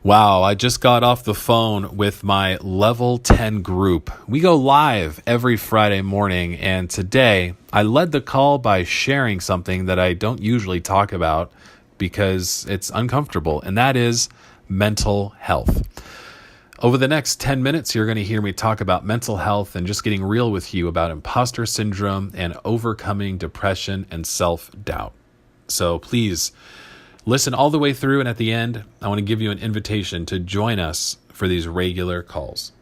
Wow, I just got off the phone with my level 10 group. We go live every Friday morning, and today I led the call by sharing something that I don't usually talk about because it's uncomfortable, and that is mental health. Over the next 10 minutes, you're going to hear me talk about mental health and just getting real with you about imposter syndrome and overcoming depression and self doubt. So please, listen all the way through, and at the end, I want to give you an invitation to join us for these regular calls.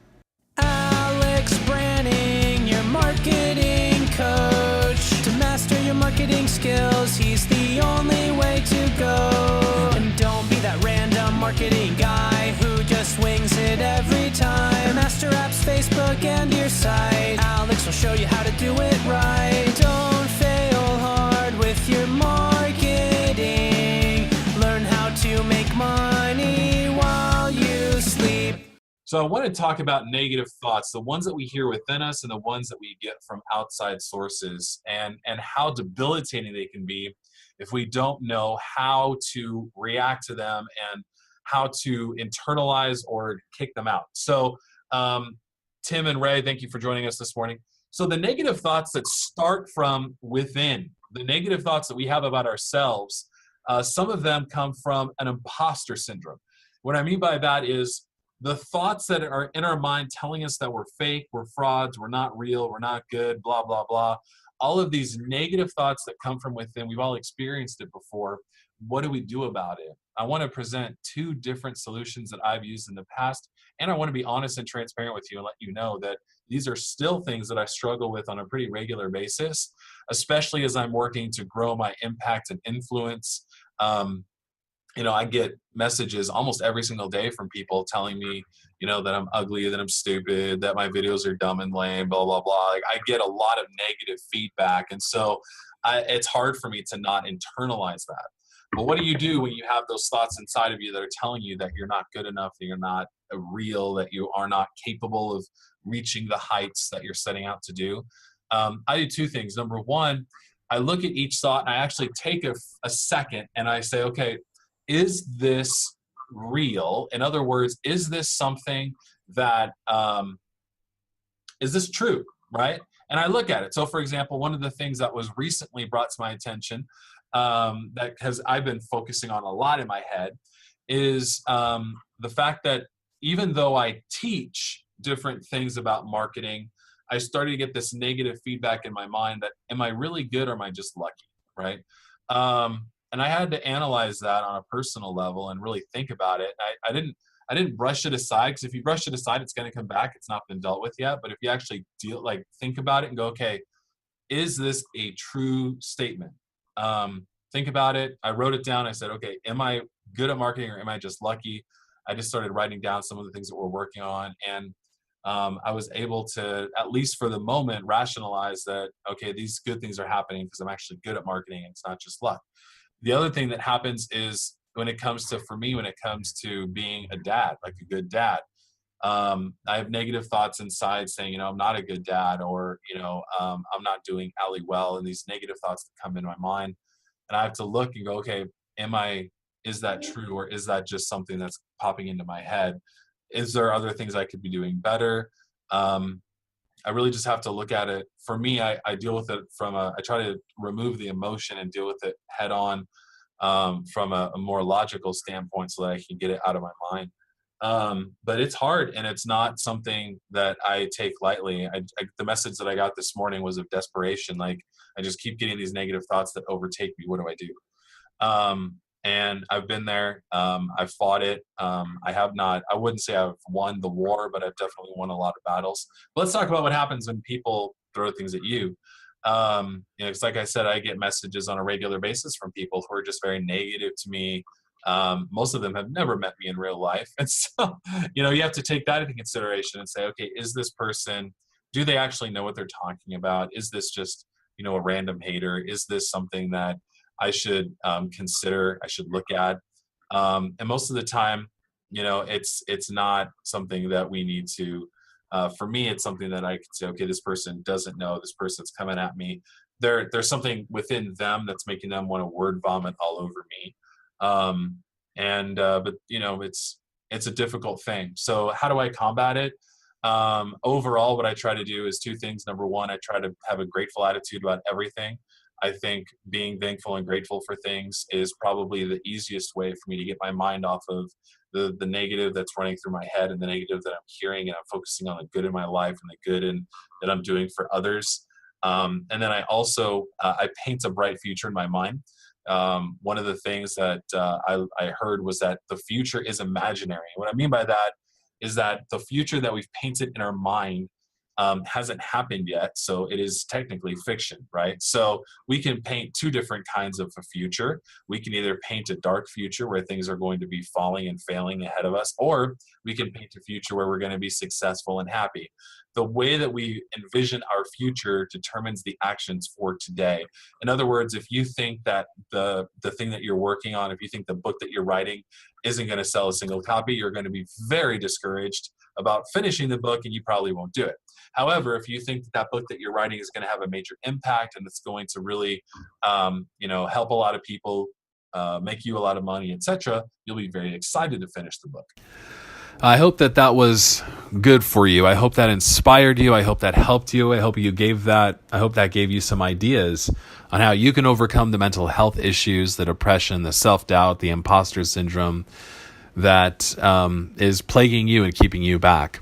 Alex Branning, your marketing coach. To master your marketing skills, he's the only way to go. And don't be that random marketing guy who just wings it every time. Master apps, Facebook, and your site. Alex will show you how to do it right. Don't fail hard with your marketing. Learn how to make money while you sleep. So I want to talk about negative thoughts, the ones that we hear within us and the ones that we get from outside sources, and how debilitating they can be if we don't know how to react to them and how to internalize or kick them out. So Tim and Ray, thank you for joining us this morning. So the negative thoughts that start from within, the negative thoughts that we have about ourselves, some of them come from an imposter syndrome. What I mean by that is the thoughts that are in our mind telling us that we're fake, we're frauds, we're not real, we're not good, blah, blah, blah. All of these negative thoughts that come from within, we've all experienced it before. What do we do about it? I want to present two different solutions that I've used in the past, and I want to be honest and transparent with you and let you know that these are still things that I struggle with on a pretty regular basis, especially as I'm working to grow my impact and influence. I get messages almost every single day from people telling me, that I'm ugly, that I'm stupid, that my videos are dumb and lame, blah, blah, blah. Like, I get a lot of negative feedback. And so it's hard for me to not internalize that. But what do you do when you have those thoughts inside of you that are telling you that you're not good enough, that you're not real, that you are not capable of reaching the heights that you're setting out to do? I do two things. Number one, I look at each thought and I actually take a second and I say, okay, is this real? In other words, is this something that, is this true, right? And I look at it. So for example, one of the things that was recently brought to my attention that I've been focusing on a lot in my head is the fact that even though I teach different things about marketing, I started to get this negative feedback in my mind that, am I really good or am I just lucky, right? And I had to analyze that on a personal level and really think about it. I didn't brush it aside, because if you brush it aside, it's going to come back. It's not been dealt with yet. But if you actually think about it and go, okay, is this a true statement? Think about it. I wrote it down. I said, okay, am I good at marketing or am I just lucky? I just started writing down some of the things that we're working on, and I was able to, at least for the moment, rationalize that, okay, these good things are happening because I'm actually good at marketing and it's not just luck. The other thing that happens is when it comes to being a dad, like a good dad, I have negative thoughts inside saying, I'm not a good dad, or, I'm not doing Allie well. And these negative thoughts that come in my mind, and I have to look and go, okay, is that true? Or is that just something that's popping into my head? Is there other things I could be doing better? I really just have to look at it. For me, I deal with it I try to remove the emotion and deal with it head on, from a more logical standpoint, so that I can get it out of my mind. But it's hard, and it's not something that I take lightly. The message that I got this morning was of desperation. Like, I just keep getting these negative thoughts that overtake me. What do I do? And I've been there. I've fought it. I wouldn't say I've won the war, but I've definitely won a lot of battles. But let's talk about what happens when people throw things at you. It's like I said, I get messages on a regular basis from people who are just very negative to me. Most of them have never met me in real life. And so, you have to take that into consideration and say, okay, is this person, do they actually know what they're talking about? Is this just, a random hater? Is this something that I should consider, I should look at? And most of the time, it's not something that we need to, for me, it's something that I could say, okay, this person doesn't know, this person's coming at me. There's something within them that's making them want to word vomit all over me. But it's a difficult thing. So how do I combat it? Overall, what I try to do is two things. Number one, I try to have a grateful attitude about everything. I think being thankful and grateful for things is probably the easiest way for me to get my mind off of the negative that's running through my head and the negative that I'm hearing, and I'm focusing on the good in my life and the good that I'm doing for others. And then I also I paint a bright future in my mind. One of the things that I heard was that the future is imaginary. What I mean by that is that the future that we've painted in our mind hasn't happened yet, so it is technically fiction, right? So we can paint two different kinds of a future. We can either paint a dark future where things are going to be falling and failing ahead of us, or we can paint a future where we're going to be successful and happy. The way that we envision our future determines the actions for today. In other words, if you think that the thing that you're working on, if you think the book that you're writing isn't going to sell a single copy, you're going to be very discouraged about finishing the book, and you probably won't do it. However, if you think that book that you're writing is going to have a major impact and it's going to really, help a lot of people, make you a lot of money, etc., you'll be very excited to finish the book. I hope that was good for you. I hope that inspired you. I hope that helped you. I hope that gave you some ideas on how you can overcome the mental health issues, the depression, the self-doubt, the imposter syndrome that is plaguing you and keeping you back.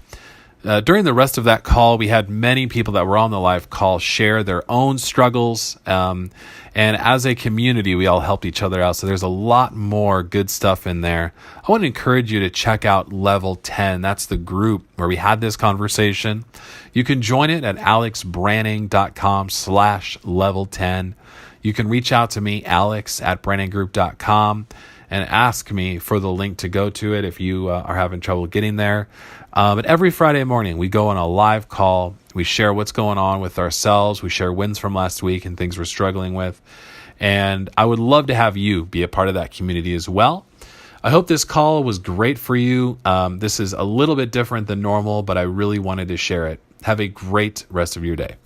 During the rest of that call, we had many people that were on the live call share their own struggles. And as a community, we all helped each other out. So there's a lot more good stuff in there. I want to encourage you to check out Level 10. That's the group where we had this conversation. You can join it at alexbranning.com/level10. You can reach out to me, alex@branninggroup.com, and ask me for the link to go to it if you are having trouble getting there. But every Friday morning, we go on a live call. We share what's going on with ourselves. We share wins from last week and things we're struggling with. And I would love to have you be a part of that community as well. I hope this call was great for you. This is a little bit different than normal, but I really wanted to share it. Have a great rest of your day.